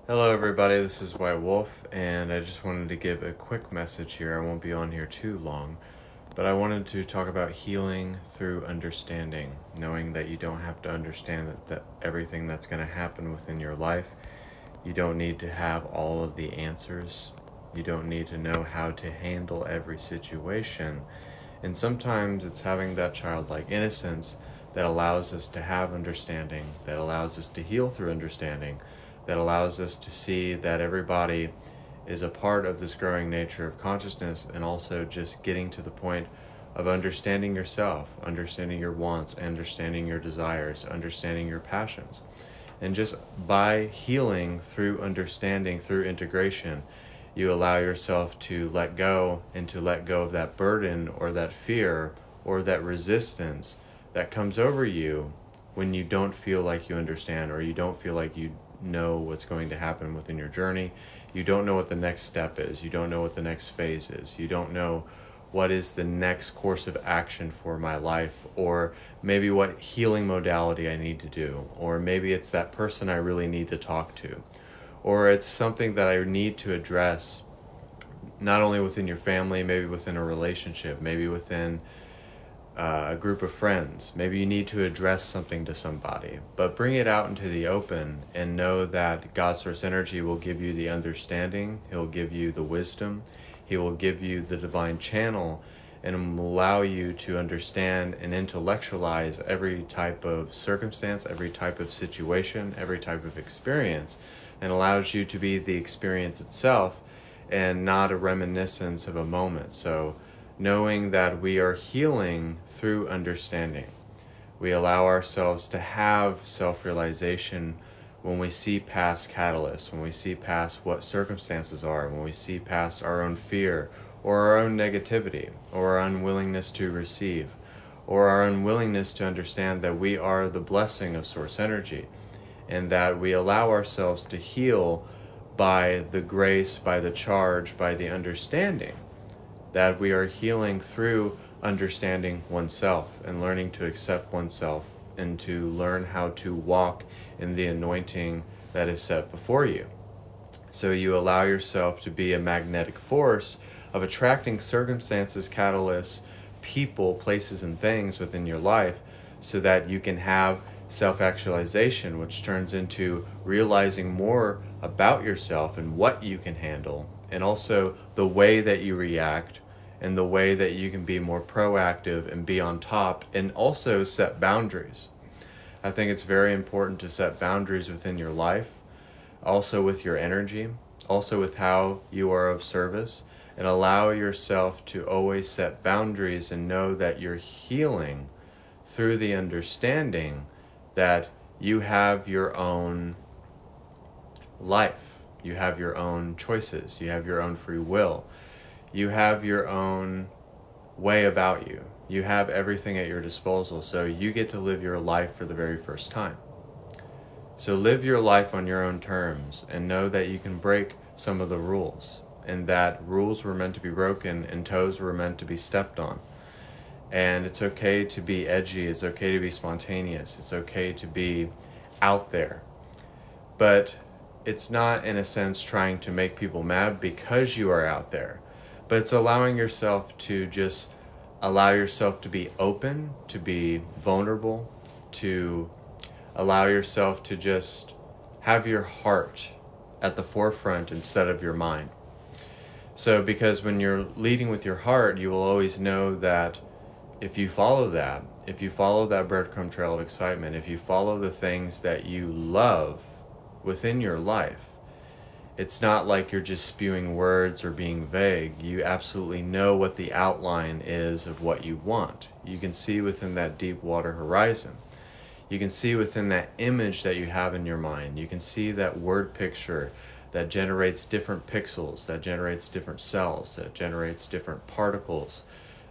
Hello everybody, this is White Wolf, and I just wanted to give a quick message here. I won't be on here too long, but I wanted to talk about healing through understanding, knowing that you don't have to understand that everything that's going to happen within your life. You don't need to have all of the answers. You don't need to know how to handle every situation. And sometimes it's having that childlike innocence that allows us to have understanding, that allows us to heal through understanding, that allows us to see that everybody is a part of this growing nature of consciousness, and also just getting to the point of understanding yourself, understanding your wants, understanding your desires, understanding your passions. And just by healing through understanding, through integration, you allow yourself to let go, and to let go of that burden or that fear or that resistance that comes over you when you don't feel like you understand, or you don't feel like you know what's going to happen within your journey. You don't know what the next step is. You don't know what the next phase is. You don't know what is the next course of action for my life, or maybe what healing modality I need to do, or maybe it's that person I really need to talk to, or it's something that I need to address, not only within your family, maybe within a relationship, maybe within a group of friends. Maybe you need to address something to somebody, but bring it out into the open and know that God Source Energy will give you the understanding, He'll give you the wisdom, He will give you the divine channel, and will allow you to understand and intellectualize every type of circumstance, every type of situation, every type of experience, and allows you to be the experience itself and not a reminiscence of a moment. So knowing that we are healing through understanding, we allow ourselves to have self-realization when we see past catalysts, when we see past what circumstances are, when we see past our own fear or our own negativity or our unwillingness to receive, or our unwillingness to understand that we are the blessing of Source Energy, and that we allow ourselves to heal by the grace, by the charge, by the understanding that we are healing through understanding oneself and learning to accept oneself, and to learn how to walk in the anointing that is set before you. So you allow yourself to be a magnetic force of attracting circumstances, catalysts, people, places, and things within your life, so that you can have self-actualization, which turns into realizing more about yourself and what you can handle, and also the way that you react, and the way that you can be more proactive and be on top, and also set boundaries. I think it's very important to set boundaries within your life, also with your energy, also with how you are of service, and allow yourself to always set boundaries and know that you're healing through the understanding that you have your own life, you have your own choices, you have your own free will, you have your own way about you, you have everything at your disposal, so you get to live your life for the very first time. So live your life on your own terms, and know that you can break some of the rules, and that rules were meant to be broken and toes were meant to be stepped on. And it's okay to be edgy, it's okay to be spontaneous, it's okay to be out there. But it's not, in a sense, trying to make people mad because you are out there. But it's allowing yourself to just allow yourself to be open, to be vulnerable, to allow yourself to just have your heart at the forefront instead of your mind. So because when you're leading with your heart, you will always know that if you follow that breadcrumb trail of excitement, if you follow the things that you love within your life, it's not like you're just spewing words or being vague. You absolutely know what the outline is of what you want. You can see within that deep water horizon. You can see within that image that you have in your mind. You can see that word picture that generates different pixels, that generates different cells, that generates different particles,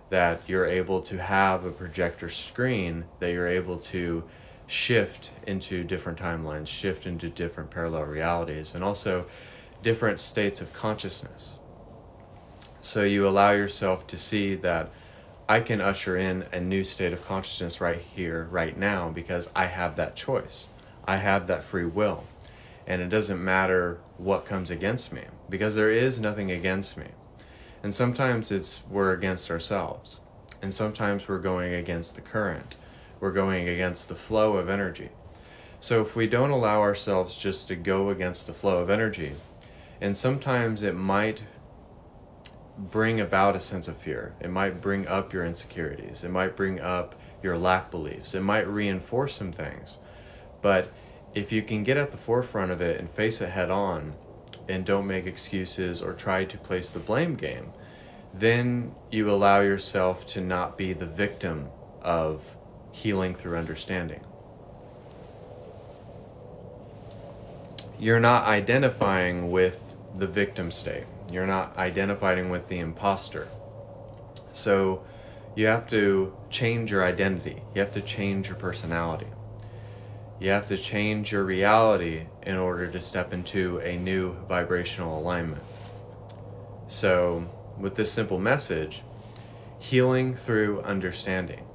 that you're able to have a projector screen that you're able to shift into different timelines, shift into different parallel realities, and also different states of consciousness. So you allow yourself to see that I can usher in a new state of consciousness right here, right now, because I have that choice. I have that free will. and it doesn't matter what comes against me, because there is nothing against me. And sometimes we're against ourselves, and sometimes we're going against the current. We're going against the flow of energy. So if we don't allow ourselves just to go against the flow of energy, and sometimes it might bring about a sense of fear. It might bring up your insecurities. It might bring up your lack beliefs. It might reinforce some things. But if you can get at the forefront of it and face it head on, and don't make excuses or try to place the blame game, then you allow yourself to not be the victim of healing through understanding. You're not identifying with the victim state. You're not identifying with the imposter. So you have to change your identity. You have to change your personality. You have to change your reality in order to step into a new vibrational alignment. So with this simple message, healing through understanding,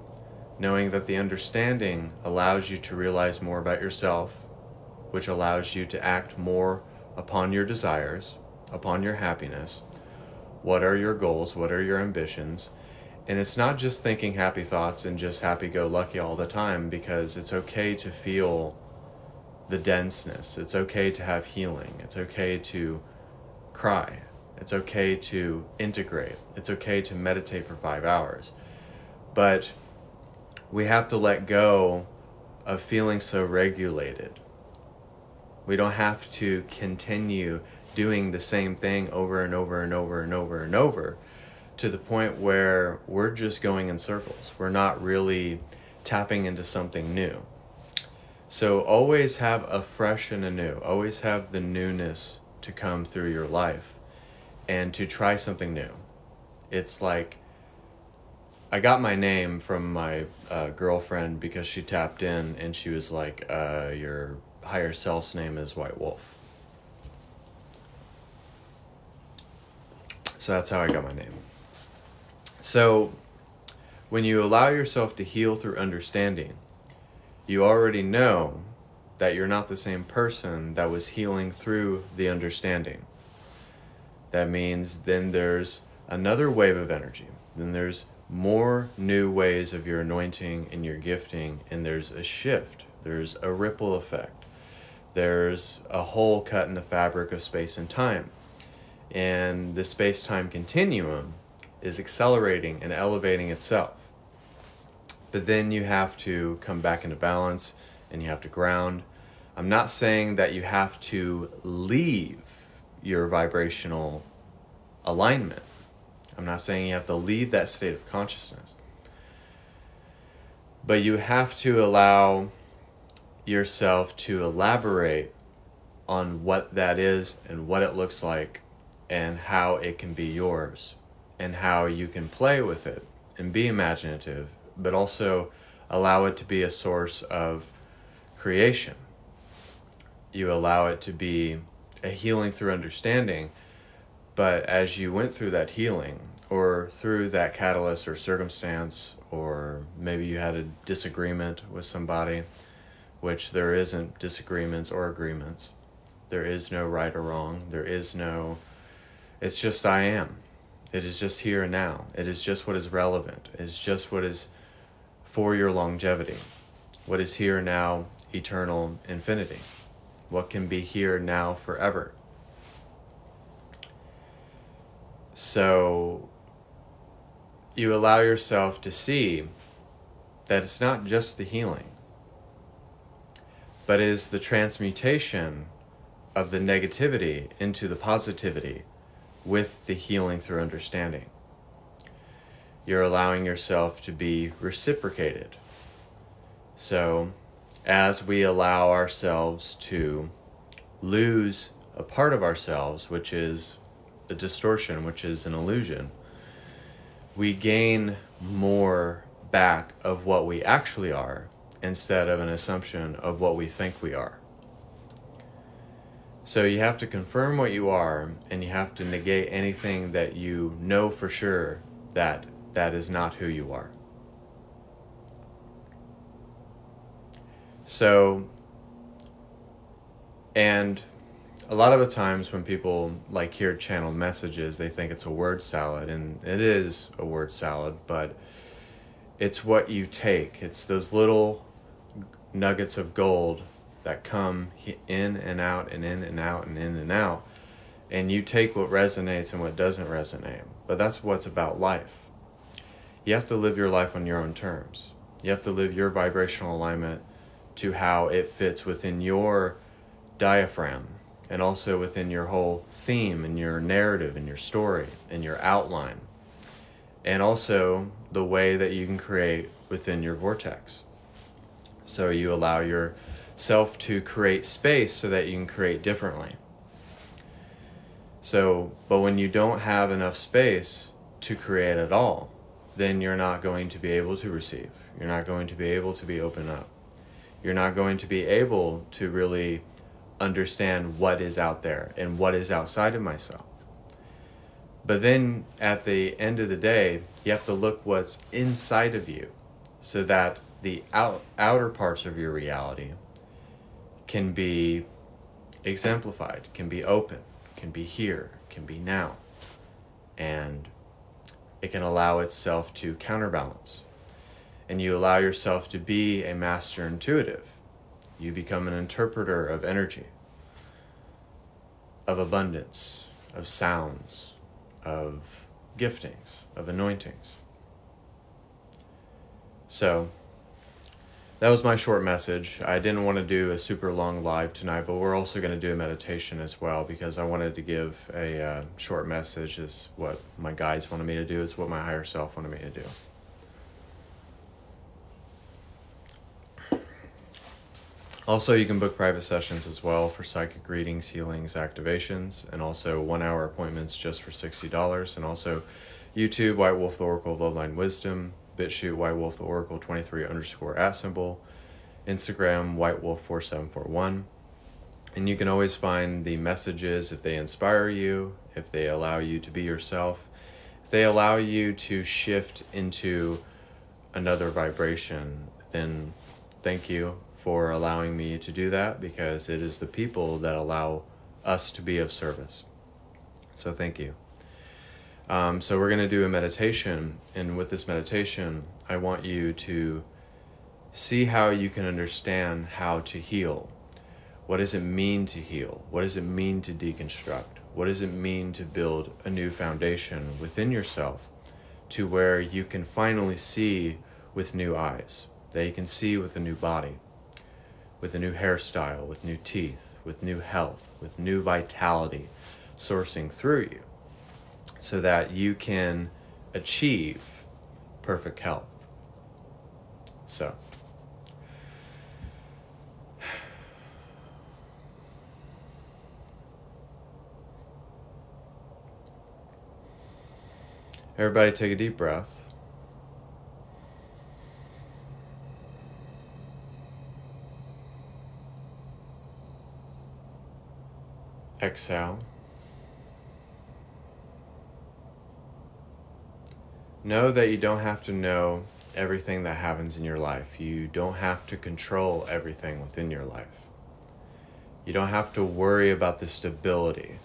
knowing that the understanding allows you to realize more about yourself, which allows you to act more upon your desires, upon your happiness. What are your goals? What are your ambitions? And it's not just thinking happy thoughts and just happy-go-lucky all the time, because it's okay to feel the denseness. It's okay to have healing. It's okay to cry. It's okay to integrate. It's okay to meditate for 5 hours. But we have to let go of feeling so regulated. We don't have to continue doing the same thing over and over and over and over and over to the point where we're just going in circles. We're not really tapping into something new. So always have a fresh and a new. Always have the newness to come through your life and to try something new. It's like, I got my name from my girlfriend because she tapped in and she was like, your higher self's name is White Wolf. So that's how I got my name. So when you allow yourself to heal through understanding, you already know that you're not the same person that was healing through the understanding. That means then there's another wave of energy. Then there's more new ways of your anointing and your gifting, and there's a shift. There's a ripple effect. There's a hole cut in the fabric of space and time. And the space-time continuum is accelerating and elevating itself. But then you have to come back into balance and you have to ground. I'm not saying that you have to leave your vibrational alignment. I'm not saying you have to leave that state of consciousness. But you have to allow yourself to elaborate on what that is and what it looks like and how it can be yours and how you can play with it and be imaginative, but also allow it to be a source of creation. You allow it to be a healing through understanding, but as you went through that healing or through that catalyst or circumstance, or maybe you had a disagreement with somebody, which there isn't disagreements or agreements. There is no right or wrong. It's just I am. It is just here and now. It is just what is relevant. It is just what is for your longevity. What is here now, eternal infinity. What can be here now forever. So you allow yourself to see that it's not just the healing, but it is the transmutation of the negativity into the positivity with the healing through understanding. You're allowing yourself to be reciprocated. So as we allow ourselves to lose a part of ourselves, which is a distortion, which is an illusion, we gain more back of what we actually are instead of an assumption of what we think we are. So you have to confirm what you are, and you have to negate anything that you know for sure that is not who you are. So And a lot of the times when people like hear channeled messages, they think it's a word salad, and it is a word salad, but it's what you take. It's those little nuggets of gold that come in and out and in and out and in and out, and you take what resonates and what doesn't resonate. But that's what's about life. You have to live your life on your own terms. You have to live your vibrational alignment to how it fits within your diaphragm, and also within your whole theme and your narrative and your story and your outline, and also the way that you can create within your vortex. So you allow yourself to create space so that you can create differently. But when you don't have enough space to create at all, then you're not going to be able to receive. You're not going to be able to be open up. You're not going to be able to really understand what is out there and what is outside of myself. But then at the end of the day, you have to look what's inside of you, so that the outer parts of your reality can be exemplified, can be open, can be here, can be now. And it can allow itself to counterbalance. And you allow yourself to be a master intuitive. You become an interpreter of energy, of abundance, of sounds, of giftings, of anointings. So that was my short message. I didn't want to do a super long live tonight, but we're also going to do a meditation as well, because I wanted to give a short message. Is what my guides wanted me to do. It's what my higher self wanted me to do. Also, you can book private sessions as well for psychic readings, healings, activations, and also 1-hour appointments just for $60. And also YouTube, White Wolf the Oracle, Bloodline Wisdom, BitChute, White Wolf the Oracle 23_@, Instagram, White Wolf 4741. And you can always find the messages if they inspire you, if they allow you to be yourself, if they allow you to shift into another vibration, then thank you for allowing me to do that, because it is the people that allow us to be of service. So thank you. So we're going to do a meditation, and with this meditation, I want you to see how you can understand how to heal. What does it mean to heal? What does it mean to deconstruct? What does it mean to build a new foundation within yourself, to where you can finally see with new eyes, that you can see with a new body, with a new hairstyle, with new teeth, with new health, with new vitality sourcing through you, so that you can achieve perfect health. So, everybody take a deep breath. Exhale. Know that you don't have to know everything that happens in your life. You don't have to control everything within your life. You don't have to worry about the stability,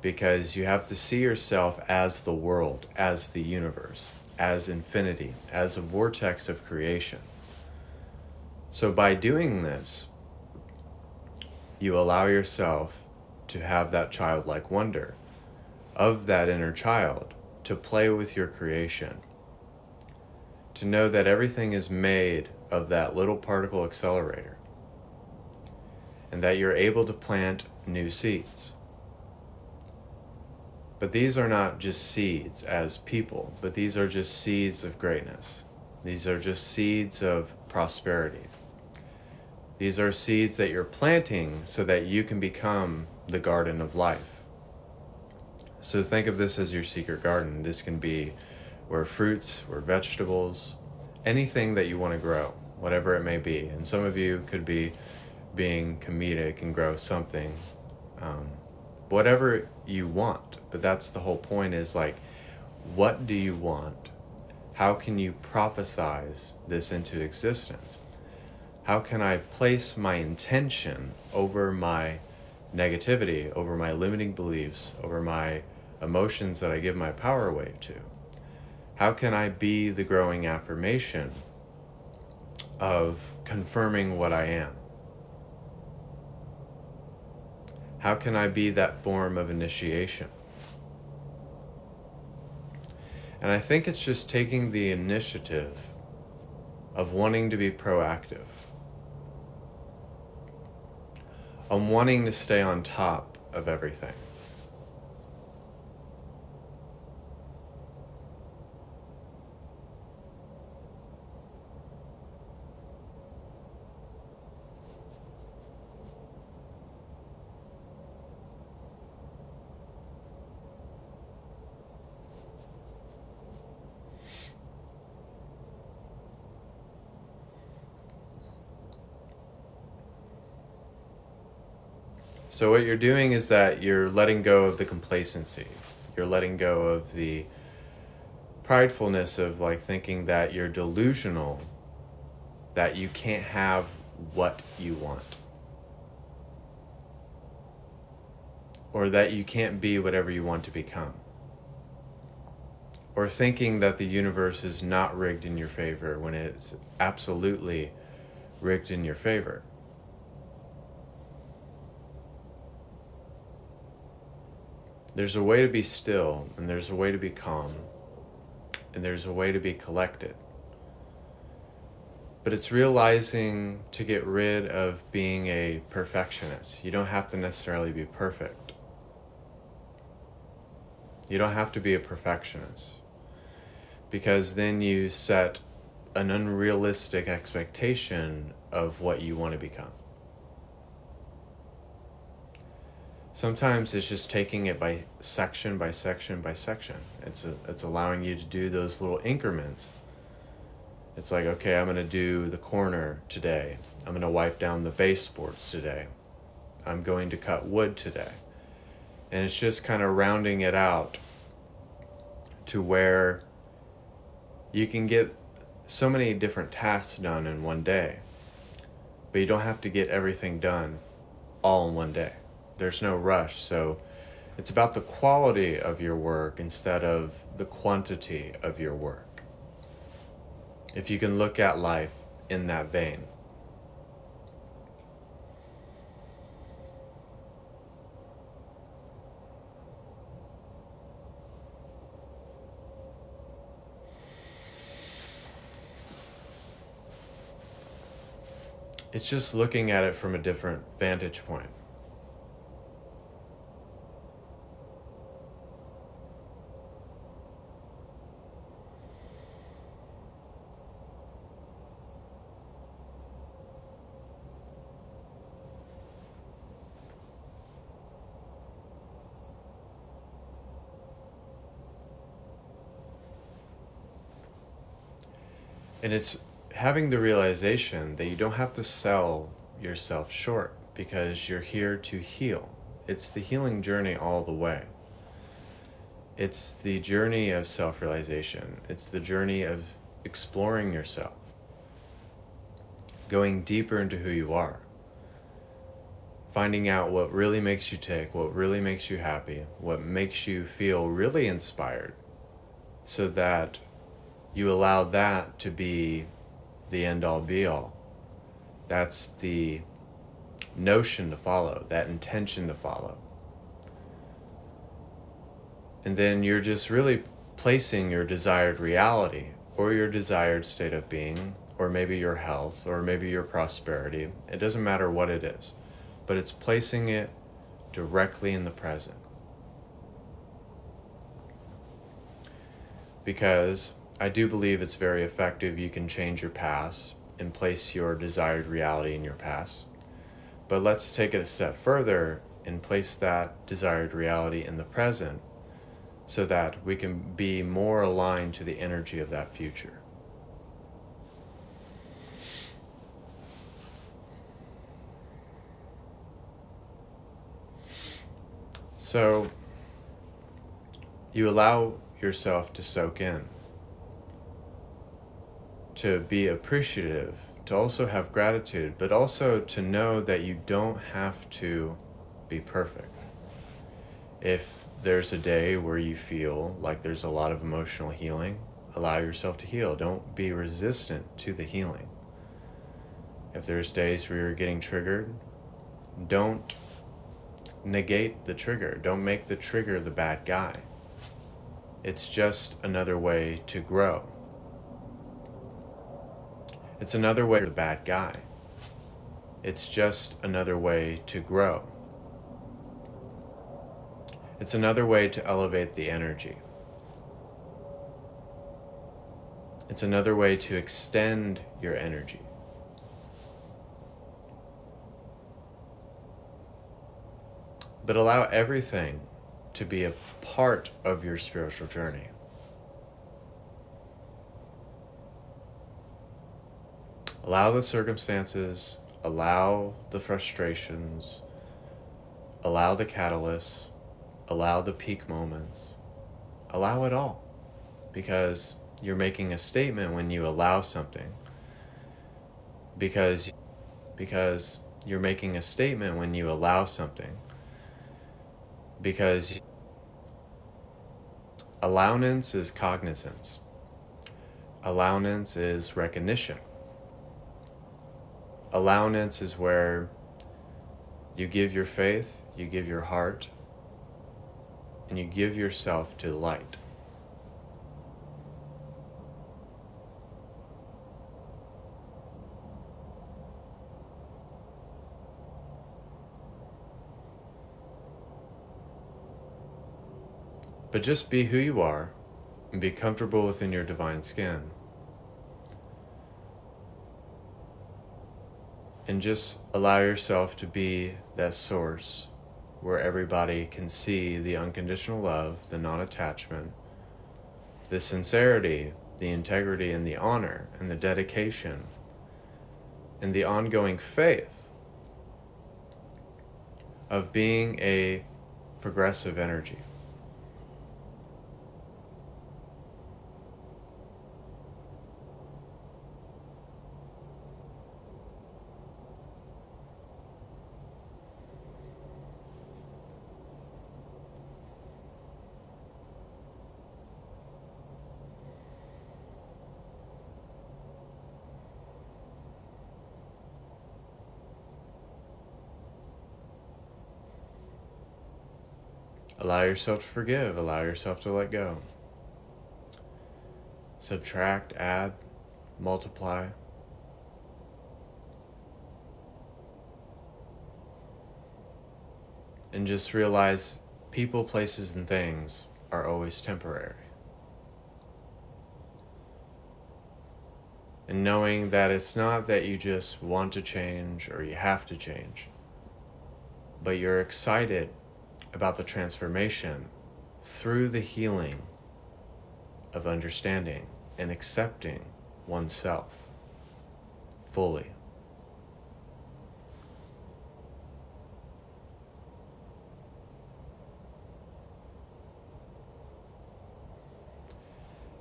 because you have to see yourself as the world, as the universe, as infinity, as a vortex of creation. So by doing this, you allow yourself to have that childlike wonder of that inner child, to play with your creation, to know that everything is made of that little particle accelerator, and that you're able to plant new seeds. But these are not just seeds as people, but these are just seeds of greatness. These are just seeds of prosperity. These are seeds that you're planting so that you can become the garden of life. So think of this as your secret garden. This can be where fruits, where vegetables, anything that you want to grow, whatever it may be. And some of you could be being comedic and grow something, whatever you want. But that's the whole point, is like, what do you want? How can you prophesize this into existence? How can I place my intention over my negativity, over my limiting beliefs, over my emotions that I give my power away to? How can I be the growing affirmation of confirming what I am? How can I be that form of initiation? And I think it's just taking the initiative of wanting to be proactive, of wanting to stay on top of everything. So what you're doing is that you're letting go of the complacency. You're letting go of the pridefulness of like thinking that you're delusional, that you can't have what you want, or that you can't be whatever you want to become, or thinking that the universe is not rigged in your favor when it's absolutely rigged in your favor. There's a way to be still, and there's a way to be calm, and there's a way to be collected. But it's realizing to get rid of being a perfectionist. You don't have to necessarily be perfect. You don't have to be a perfectionist, because then you set an unrealistic expectation of what you want to become. Sometimes it's just taking it by section by section by section. It's allowing you to do those little increments. It's like, okay, I'm going to do the corner today. I'm going to wipe down the baseboards today. I'm going to cut wood today. And it's just kind of rounding it out to where you can get so many different tasks done in one day. But you don't have to get everything done all in one day. There's no rush. So it's about the quality of your work instead of the quantity of your work. If you can look at life in that vein. It's just looking at it from a different vantage point. And it's having the realization that you don't have to sell yourself short because you're here to heal. It's the healing journey all the way. It's the journey of self-realization. It's the journey of exploring yourself, going deeper into who you are, finding out what really makes you tick, what really makes you happy, what makes you feel really inspired, so that you allow that to be the end-all be-all. That's the notion to follow, that intention to follow. And then you're just really placing your desired reality or your desired state of being, or maybe your health, or maybe your prosperity. It doesn't matter what it is, but it's placing it directly in the present. Because I do believe it's very effective. You can change your past and place your desired reality in your past. But let's take it a step further and place that desired reality in the present so that we can be more aligned to the energy of that future. So you allow yourself to soak in, to be appreciative, to also have gratitude, but also to know that you don't have to be perfect. If there's a day where you feel like there's a lot of emotional healing, allow yourself to heal. Don't be resistant to the healing. If there's days where you're getting triggered, don't negate the trigger. Don't make the trigger the bad guy. It's just another way to grow. It's another way to the bad guy. It's just another way to grow. It's another way to elevate the energy. It's another way to extend your energy. But allow everything to be a part of your spiritual journey. Allow the circumstances, allow the frustrations, allow the catalysts, allow the peak moments, allow it all. Because you're making a statement when you allow something. Because you're making a statement when you allow something. Because allowance is cognizance. Allowance is recognition. Allowance is where you give your faith, you give your heart, and you give yourself to the light. But just be who you are and be comfortable within your divine skin. And just allow yourself to be that source where everybody can see the unconditional love, the non-attachment, the sincerity, the integrity, and the honor, and the dedication, and the ongoing faith of being a progressive energy. Allow yourself to forgive. Allow yourself to let go. Subtract, add, multiply. And just realize people, places, and things are always temporary. And knowing that it's not that you just want to change or you have to change, but you're excited about the transformation through the healing of understanding and accepting oneself fully.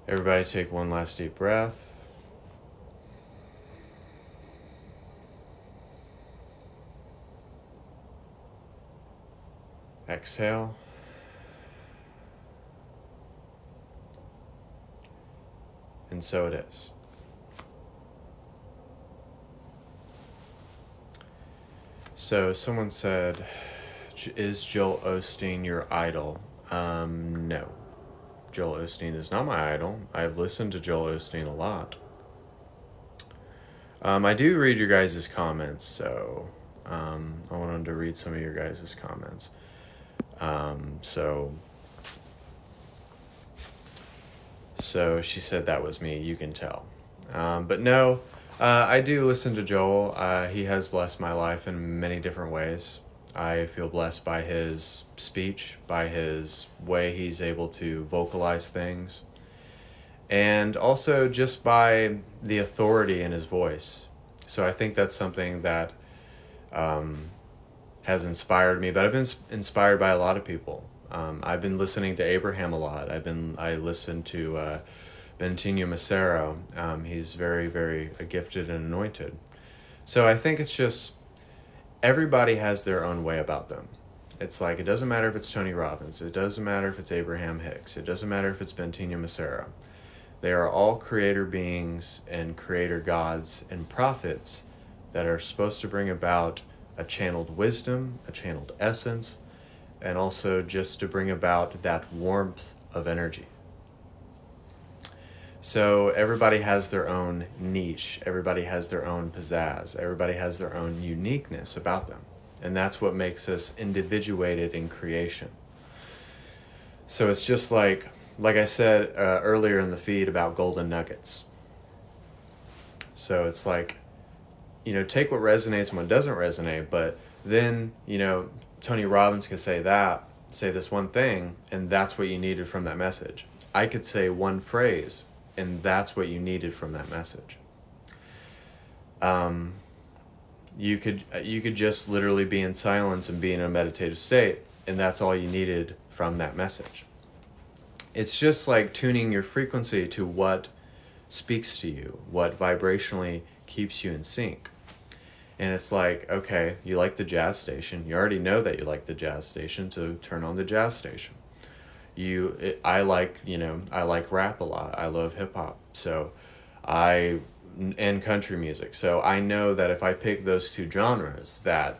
Everybody take one last deep breath. Exhale. And so it is. So someone said, is Joel Osteen your idol? No. Joel Osteen is not my idol. I've listened to Joel Osteen a lot. I do read your guys' comments, so I wanted to read some of your guys' comments. So she said that was me, you can tell. But no, I do listen to Joel. He has blessed my life in many different ways. I feel blessed by his speech, by his way he's able to vocalize things, and also just by the authority in his voice. So I think that's something that has inspired me, but I've been inspired by a lot of people. I've been listening to Abraham a lot. I listened to Bentinho Massaro. He's very, very gifted and anointed. So I think it's just everybody has their own way about them. It's like, it doesn't matter if it's Tony Robbins, it doesn't matter if it's Abraham Hicks, it doesn't matter if it's Bentinho Massera. They are all creator beings and creator gods and prophets that are supposed to bring about a channeled wisdom, a channeled essence, and also just to bring about that warmth of energy. So everybody has their own niche, everybody has their own pizzazz, everybody has their own uniqueness about them. And that's what makes us individuated in creation. So it's just like I said earlier in the feed about golden nuggets. So it's like, take what resonates and what doesn't resonate, but then, Tony Robbins could say this one thing, and that's what you needed from that message. I could say one phrase, and that's what you needed from that message. You could just literally be in silence and be in a meditative state, and that's all you needed from that message. It's just like tuning your frequency to what speaks to you, what vibrationally keeps you in sync. And it's like, okay, you like the jazz station. You already know that you like the jazz station, so turn on the jazz station. I like rap a lot. I love hip hop. And country music. So I know that if I pick those two genres, that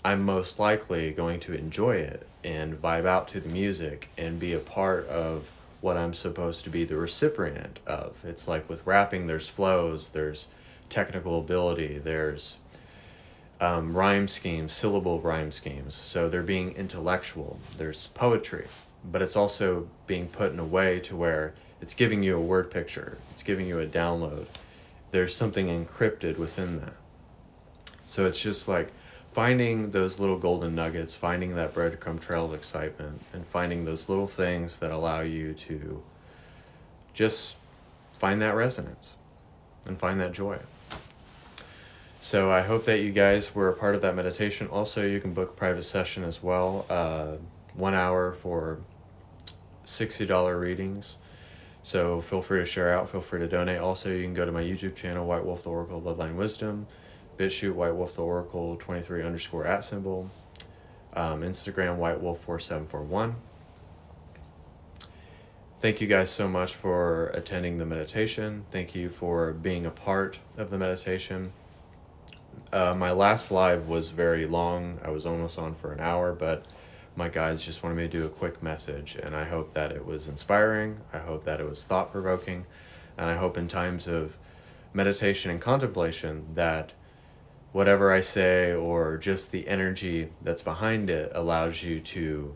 I'm most likely going to enjoy it and vibe out to the music and be a part of what I'm supposed to be the recipient of. It's like with rapping, there's flows, there's technical ability, there's rhyme schemes, syllable rhyme schemes. So they're being intellectual. There's poetry, but it's also being put in a way to where it's giving you a word picture. It's giving you a download. There's something encrypted within that. So it's just like finding those little golden nuggets, finding that breadcrumb trail of excitement, and finding those little things that allow you to just find that resonance and find that joy. So I hope that you guys were a part of that meditation. Also, you can book a private session as well, 1 hour for $60 readings. So feel free to share out, feel free to donate. Also, you can go to my YouTube channel, White Wolf the Oracle Bloodline Wisdom, BitChute White Wolf the Oracle 23_@, Instagram White Wolf 4741. Thank you guys so much for attending the meditation. Thank you for being a part of the meditation. My last live was very long. I was almost on for an hour, but my guides just wanted me to do a quick message, and I hope that it was inspiring. I hope that it was thought-provoking, and I hope in times of meditation and contemplation that whatever I say or just the energy that's behind it allows you to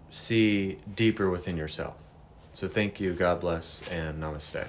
see deeper within yourself. So thank you, God bless, and namaste.